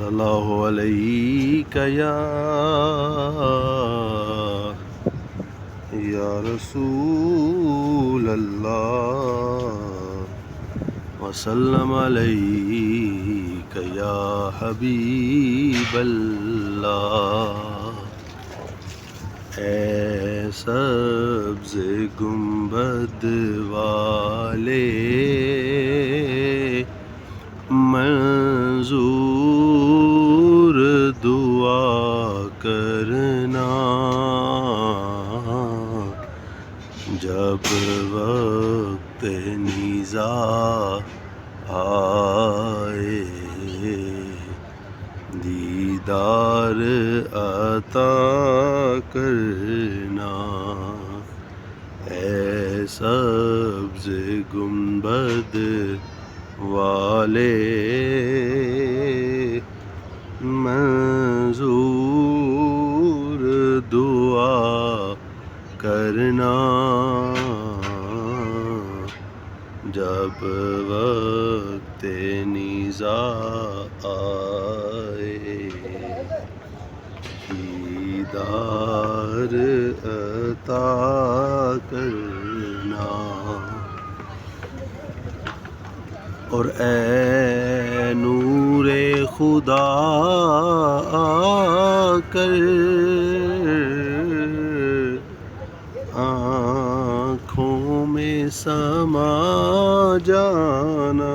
اللہ علیک یا رسول اللہ وسلم علیک یا حبیب اللہ۔ اے سبز گنبد والے منظور دعا کرنا، جب وقت نیزا آئے دیدار عطا کرنا۔ اے سبز گنبد والے منظور دعا کرنا، جب وقت نیزا آئے دیدار عطا کرنا۔ اور اے نور خدا آ کر آنکھوں میں سما جانا،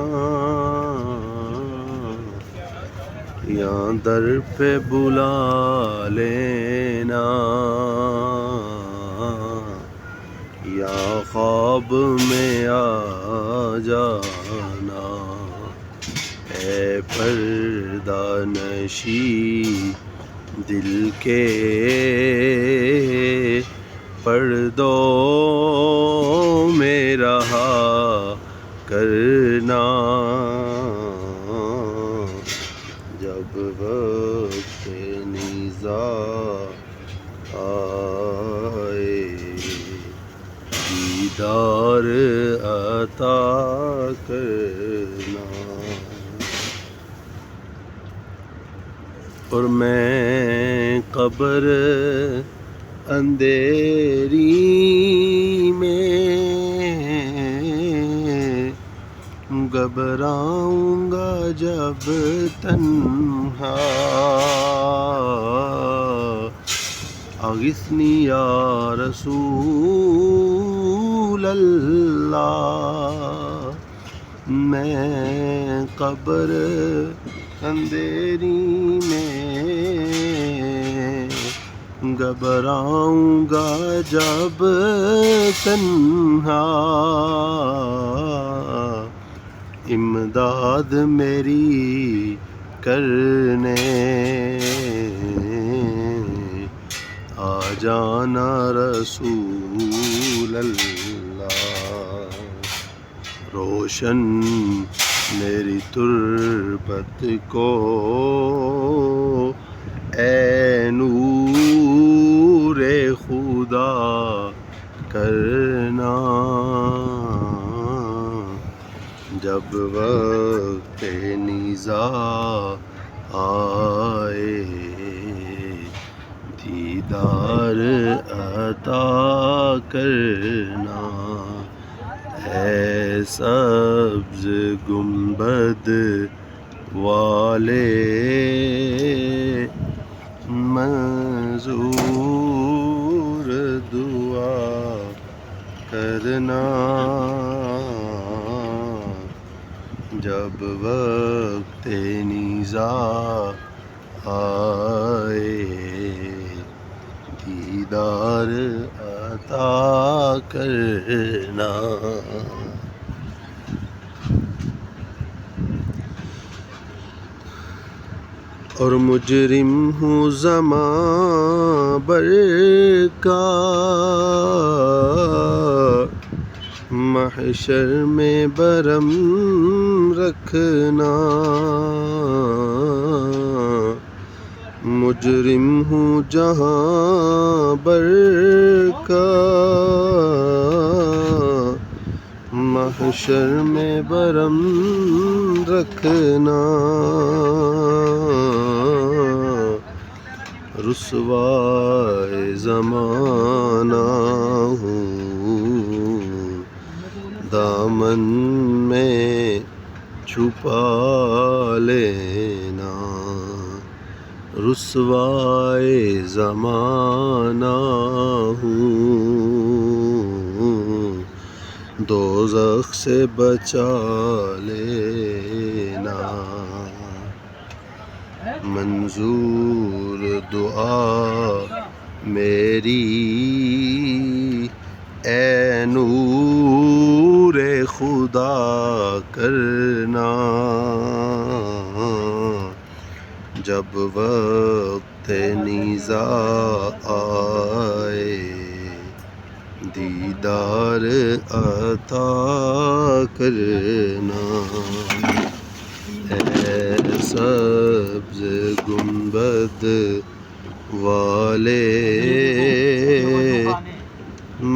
یا در پہ بلا لینا، یا خواب میں آ جانا۔ اے پردہ نشی دل کے پردوں میں رہا کرنا، جب وقت نیزا آئے دیدار عطا کرنا۔ اور میں قبر اندھیری میں گھبراؤں گا جب تنہا، اغثنی یا رسول اللہ۔ میں قبر اندھیری میں گھبراؤں گا جب تنہا، امداد میری کرنے آ جانا رسول اللہ۔ روشن میری تربت کو اے نور خدا کرنا، جب وقت نیزا آئے دیدار عطا کرنا۔ اے سبز گنبد والے منظور دعا کرنا، جب وقت نیزا آئے دیدار عطا کرنا۔ اور مجرم ہوں زماں بر کا محشر میں برم رکھنا، مجرم ہوں جہاں بر کا محشر میں برم رکھنا رسوائے زمانہ ہوں دامن میں چھپا لینا رسوائے زمانہ ہوں دوزخ سے بچا لینا منظور دعا میری اے نور خدا کرنا جب وقت نیزہ آئے دیدار عطا کرنا اے سبز گنبد والے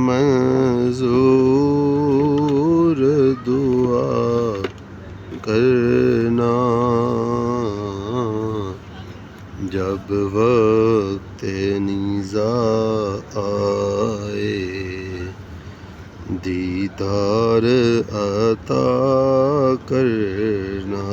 منظور دعا کرنا جب وقت نیزہ آئے دیدار عطا کرنا